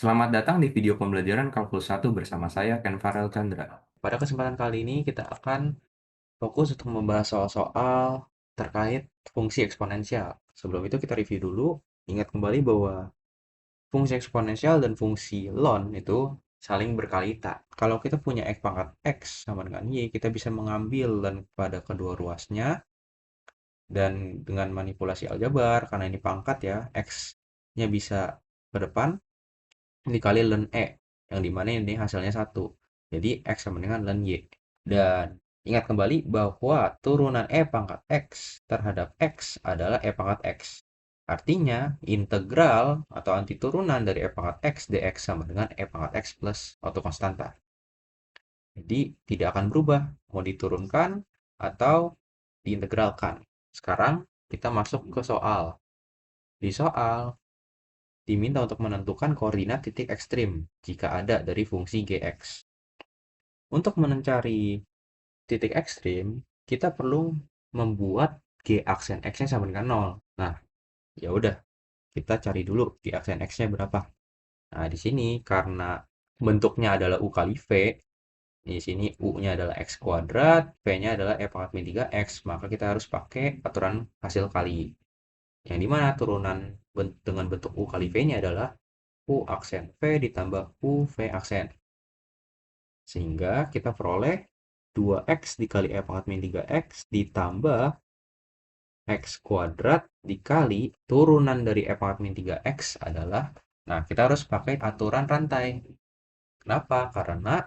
Selamat datang di video pembelajaran Kalkulus 1 bersama saya, Ken Farel Chandra. Pada kesempatan kali ini, kita akan fokus untuk membahas soal-soal terkait fungsi eksponensial. Sebelum itu, kita review dulu. Ingat kembali bahwa fungsi eksponensial dan fungsi ln itu saling berkaitan. Kalau kita punya x pangkat x sama dengan y, kita bisa mengambil ln pada kedua ruasnya, dan dengan manipulasi aljabar, karena ini pangkat ya, x-nya bisa ke depan, dikali ln E, yang dimana ini hasilnya 1. Jadi X sama dengan ln Y. Dan ingat kembali bahwa turunan E pangkat X terhadap X adalah E pangkat X. Artinya, integral atau antiturunan dari E pangkat X dx sama dengan E pangkat X plus auto konstanta. Jadi, tidak akan berubah, mau diturunkan atau diintegralkan. Sekarang, kita masuk ke soal. Di soal, diminta untuk menentukan koordinat titik ekstrim jika ada dari fungsi gx. Untuk mencari titik ekstrim, kita perlu membuat g aksen x-nya sama dengan 0. Nah, ya udah, kita cari dulu g aksen x-nya berapa. Nah, di sini karena bentuknya adalah u kali v, di sini u-nya adalah x kuadrat, v-nya adalah e pangkat min 3x, maka kita harus pakai aturan hasil kali. Yang dimana turunan dengan bentuk u kali v-nya adalah u aksen v ditambah u v aksen. Sehingga kita peroleh 2x dikali e pangkat min 3x ditambah x kuadrat dikali turunan dari e pangkat min 3x adalah, nah kita harus pakai aturan rantai. Kenapa? Karena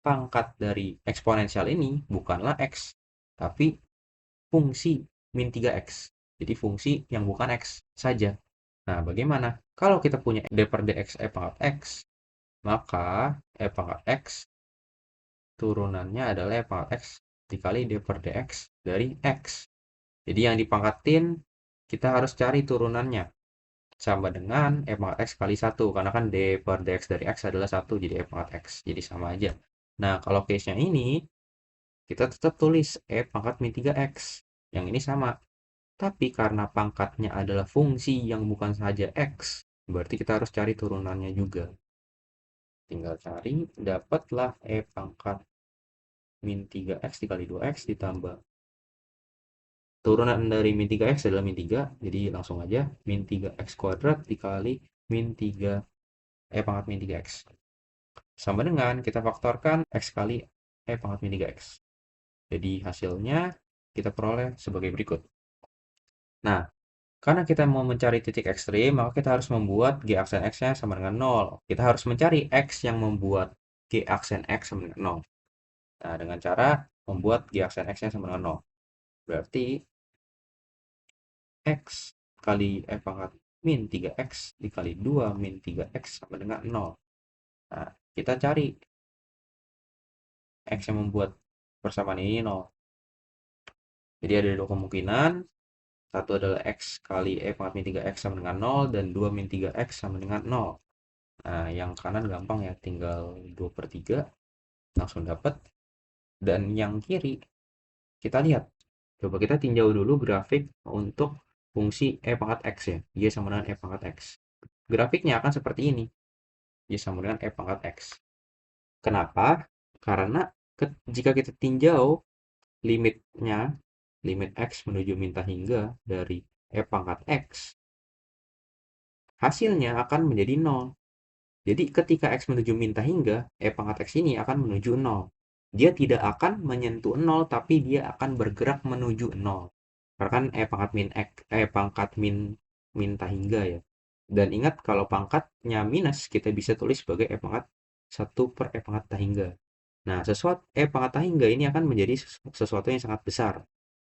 pangkat dari eksponensial ini bukanlah x, tapi fungsi min 3x. Jadi fungsi yang bukan x saja. Nah, bagaimana? Kalau kita punya d per dx e pangkat x, maka e pangkat x turunannya adalah e pangkat x dikali d per dx dari x. Jadi yang dipangkatin, kita harus cari turunannya. Sama dengan e pangkat x kali 1. Karena kan d per dx dari x adalah 1, jadi e pangkat x. Jadi sama aja. Nah, kalau case-nya ini, kita tetap tulis e pangkat min 3x. Yang ini sama. Tapi karena pangkatnya adalah fungsi yang bukan saja x, berarti kita harus cari turunannya juga. Tinggal cari, dapatlah e pangkat min 3x dikali 2x ditambah turunan dari min 3x adalah min 3, jadi langsung aja min 3x kuadrat dikali min 3 pangkat min 3x. Sama dengan kita faktorkan x kali pangkat min 3x. Jadi hasilnya kita peroleh sebagai berikut. Nah, karena kita mau mencari titik ekstrim, maka kita harus membuat g aksen x-nya sama dengan 0. Kita harus mencari x yang membuat g aksen x sama dengan 0. Nah, dengan cara membuat g aksen x-nya sama dengan 0. Berarti x kali pangkat min 3x dikali 2 min 3x sama dengan 0. Nah, kita cari x yang membuat persamaan ini 0. Jadi ada dua kemungkinan. Satu adalah x kali pangkat min 3x sama dengan 0, dan 2 min 3x sama dengan 0. Nah, yang kanan gampang ya, tinggal 2 per 3, langsung dapat. Dan yang kiri, kita lihat. Coba kita tinjau dulu grafik untuk fungsi pangkat x ya. Y sama dengan pangkat x. Grafiknya akan seperti ini. Y sama dengan pangkat x. Kenapa? Karena jika kita tinjau limitnya, limit x menuju minta hingga dari pangkat x, hasilnya akan menjadi 0. Jadi ketika x menuju minta hingga, pangkat x ini akan menuju 0. Dia tidak akan menyentuh 0, tapi dia akan bergerak menuju 0. Karena kan pangkat minta hingga ya. Dan ingat kalau pangkatnya minus, kita bisa tulis sebagai pangkat 1 per pangkat hingga. Nah, sesuatu pangkat hingga ini akan menjadi sesuatu yang sangat besar.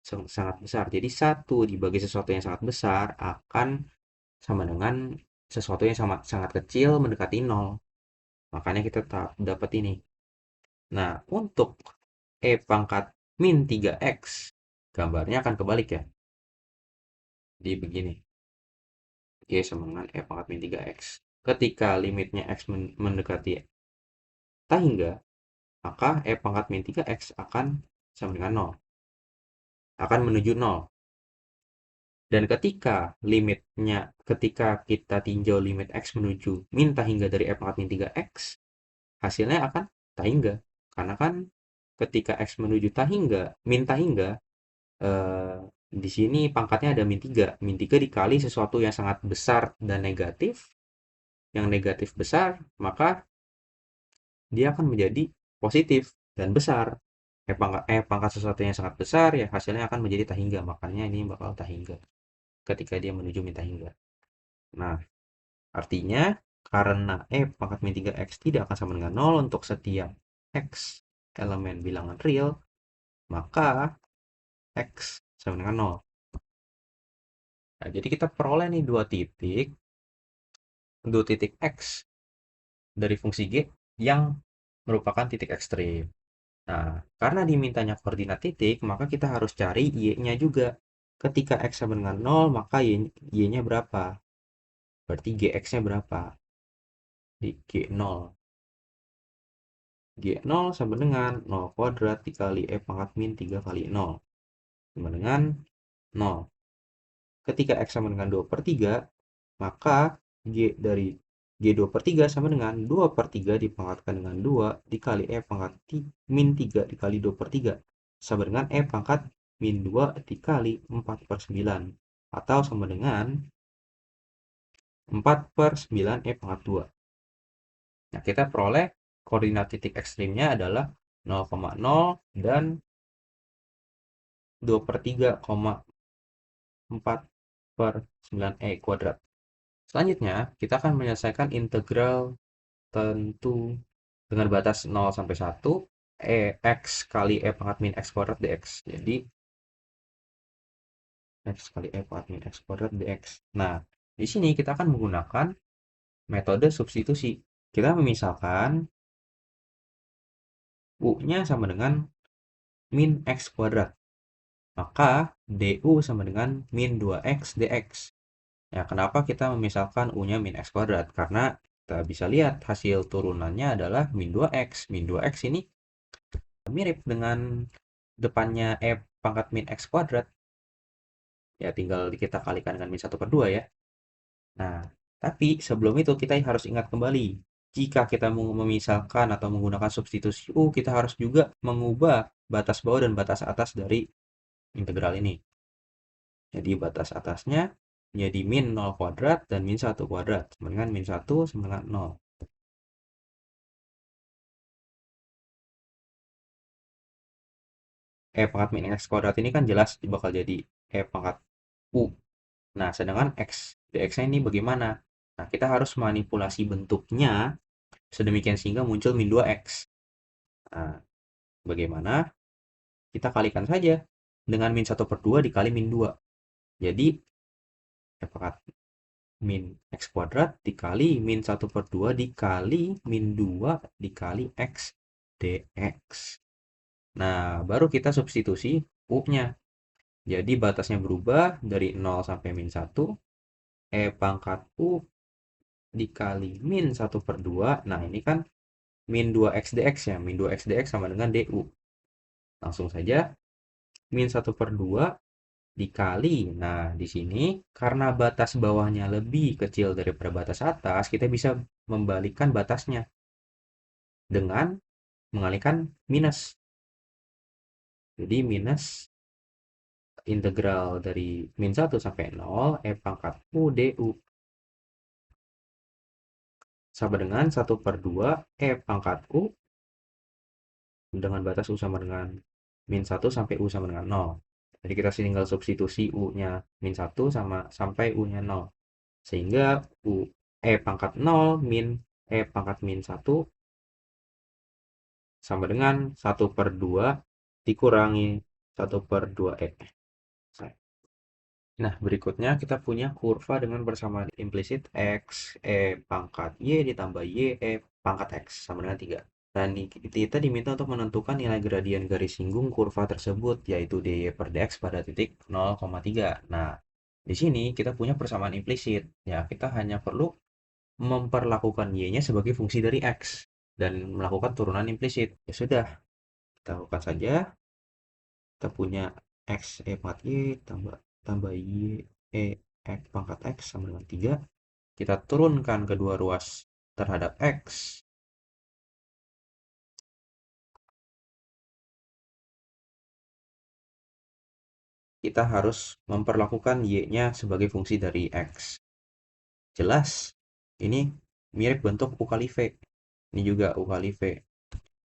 Sangat besar. Jadi 1 dibagi sesuatu yang sangat besar akan sama dengan sesuatu yang sangat kecil mendekati 0. Makanya kita dapat ini. Nah, untuk pangkat min 3x, gambarnya akan kebalik ya. Jadi begini. Sama dengan pangkat min 3x. Ketika limitnya x mendekati hingga, maka pangkat min 3x akan sama dengan 0. Akan menuju 0. Dan ketika kita tinjau limit X menuju min hingga dari F pangkat min 3X, hasilnya akan hingga. Karena kan ketika X menuju min hingga, di sini pangkatnya ada min 3. Min 3 dikali sesuatu yang sangat besar dan negatif, yang negatif besar, maka dia akan menjadi positif dan besar. Pangkat sesuatu yang sangat besar, ya hasilnya akan menjadi hingga. Makanya ini bakal hingga ketika dia menuju min hingga. Nah, artinya karena pangkat min 3x tidak akan sama dengan 0 untuk setiap x elemen bilangan real, maka x sama dengan 0. Nah, jadi kita peroleh nih dua titik x dari fungsi g yang merupakan titik ekstrim. Nah, karena dimintanya koordinat titik, maka kita harus cari y-nya juga. Ketika x sama dengan 0, maka y-nya berapa? Berarti gx-nya berapa? Di g0. G0 sama dengan 0 kuadrat dikali F pangkat min 3 kali 0. Sama dengan 0. Ketika X sama dengan 2 per 3, maka G dari G2/3 sama dengan 2 per 3 dipangkatkan dengan 2 dikali F pangkat min 3 dikali 2 per 3. Sama dengan F pangkat min 2 dikali 4 per 9. Atau sama dengan 4 per 9 F pangkat 2. Nah, kita peroleh koordinat titik ekstrimnya adalah 0,0 dan 2/3,4 per 9 kuadrat. Selanjutnya, kita akan menyelesaikan integral tentu dengan batas 0 sampai 1 x kali pangkat min x kuadrat dx. Jadi, x kali pangkat min x kuadrat dx. Nah, di sini kita akan menggunakan metode substitusi. Kita memisahkan u-nya sama dengan min x kuadrat. Maka du sama dengan min 2x dx. Ya, kenapa kita memisahkan u-nya min x kuadrat? Karena kita bisa lihat hasil turunannya adalah min 2x. Min 2x ini mirip dengan depannya pangkat min x kuadrat. Ya, tinggal kita kalikan dengan min 1 per 2 ya. Nah, tapi sebelum itu kita harus ingat kembali. Jika kita memisahkan atau menggunakan substitusi u, kita harus juga mengubah batas bawah dan batas atas dari integral ini. Jadi batas atasnya jadi min 0 kuadrat dan min 1 kuadrat. Sama dengan min 1 sama dengan 0. Pangkat min x kuadrat ini kan jelas bakal jadi pangkat u. Nah, sedangkan dx-nya ini bagaimana? Nah, kita harus manipulasi bentuknya sedemikian sehingga muncul min 2x. Nah, bagaimana? Kita kalikan saja dengan min 1 per 2 dikali min 2. Jadi, pangkat min x kuadrat dikali min 1 per 2 dikali min 2 dikali x dx. Nah, baru kita substitusi u-nya. Jadi batasnya berubah dari 0 sampai min 1. Pangkat u dikali min 1 per 2. Nah, ini kan min 2x dx ya. Min 2x dx sama dengan du. Langsung saja min 1 per 2 dikali. Nah, di sini karena batas bawahnya lebih kecil daripada batas atas, kita bisa membalikkan batasnya dengan mengalihkan minus. Jadi minus integral dari min 1 sampai 0 pangkat u du sama dengan 1 per 2 pangkat u dengan batas u sama dengan min 1 sampai u sama dengan 0. Jadi kita tinggal substitusi u-nya min 1 sama sampai u-nya 0. Sehingga u pangkat 0 min pangkat min 1 sama dengan 1 per 2 dikurangi 1 per 2 Nah, berikutnya kita punya kurva dengan persamaan implisit x pangkat y ditambah y pangkat x sama dengan 3. Dan kita diminta untuk menentukan nilai gradien garis singgung kurva tersebut, yaitu dy per dx pada titik 0,3. Nah, di sini kita punya persamaan implisit. Ya, kita hanya perlu memperlakukan y-nya sebagai fungsi dari x dan melakukan turunan implisit. Ya sudah, kita lakukan saja. Kita punya x pangkat y tambah y X pangkat X sama dengan 3. Kita turunkan kedua ruas terhadap X. Kita harus memperlakukan Y-nya sebagai fungsi dari X. Jelas, ini mirip bentuk U kali V. Ini juga U kali V.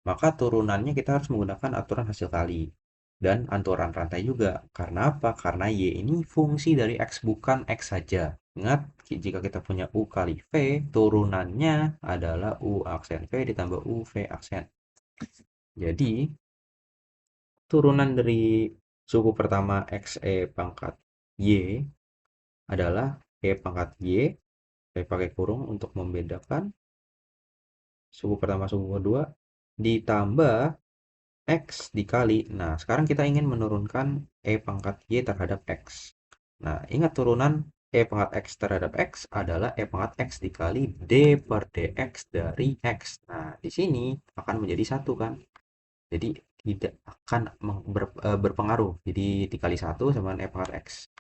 Maka turunannya kita harus menggunakan aturan hasil kali. Dan aturan rantai juga. Karena apa? Karena Y ini fungsi dari X, bukan X saja. Ingat, jika kita punya U kali V, turunannya adalah U aksen V ditambah U V aksen. Jadi, turunan dari suku pertama XE pangkat Y adalah E pangkat Y. Saya pakai kurung untuk membedakan suku pertama suku kedua ditambah X dikali. Nah, sekarang kita ingin menurunkan E pangkat Y terhadap X. Nah, ingat turunan E pangkat X terhadap X adalah E pangkat X dikali D per DX dari X. Nah, di sini akan menjadi satu kan. Jadi tidak akan berpengaruh. Jadi dikali satu sama E pangkat X.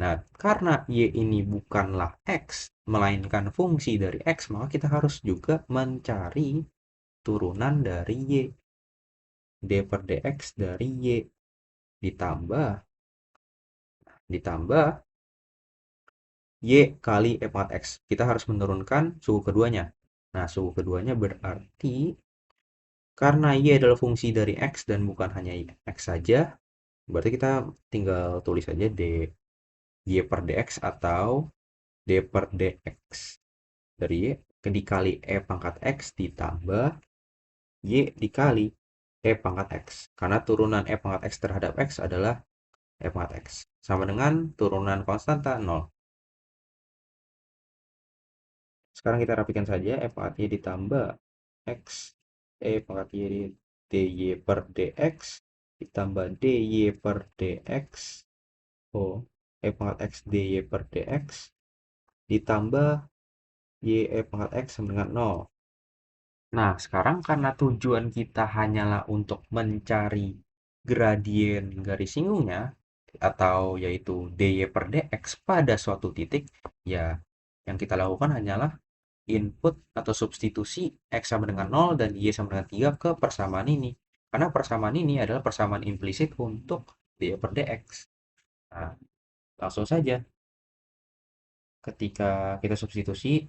Nah, karena Y ini bukanlah X, melainkan fungsi dari X, maka kita harus juga mencari turunan dari Y. D per dx dari Y ditambah Y kali E pangkat X. Kita harus menurunkan suku keduanya. Nah, suku keduanya berarti karena Y adalah fungsi dari X dan bukan hanya X saja, berarti kita tinggal tulis saja Y per dx atau D per dx dari Y dikali E pangkat X ditambah Y dikali E pangkat X. Karena turunan E pangkat X terhadap X adalah E pangkat X. Sama dengan turunan konstanta 0. Sekarang kita rapikan saja E pangkat Y ditambah X. E pangkat Y dy per dx ditambah dy per dx. Oh, E pangkat X dy per dx ditambah y E pangkat X sama dengan 0. Nah, sekarang karena tujuan kita hanyalah untuk mencari gradien garis singgungnya, atau yaitu dy per dx pada suatu titik, ya yang kita lakukan hanyalah input atau substitusi x sama dengan 0 dan y sama dengan 3 ke persamaan ini. Karena persamaan ini adalah persamaan implisit untuk dy per dx. Nah, langsung saja ketika kita substitusi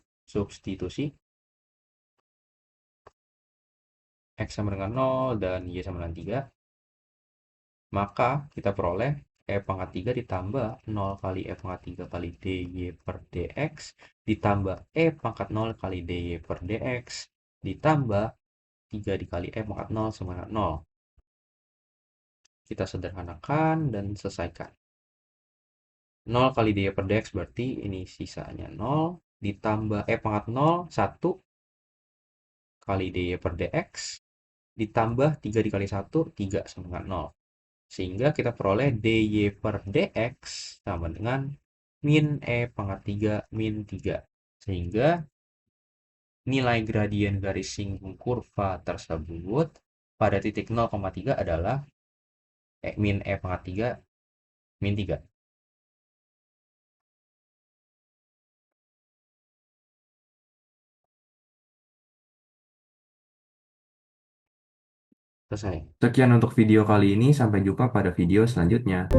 x sama dengan 0 dan y sama dengan 3, maka kita peroleh E pangkat 3 ditambah 0 kali E pangkat 3 kali dy per dx ditambah E pangkat 0 kali dy per dx ditambah 3 dikali E pangkat 0 sama dengan 0. Kita sederhanakan dan selesaikan. 0 kali dy per dx berarti ini sisanya 0 ditambah E pangkat 0 1 kali dy per dx ditambah 3 dikali 1 3 sama dengan 0. Sehingga kita peroleh dy per dx sama dengan min E pangkat 3 min 3. Sehingga nilai gradien garis singgung kurva tersebut pada titik 0,3 adalah min E pangkat 3 min 3. Selesai. Sekian untuk video kali ini, sampai jumpa pada video selanjutnya.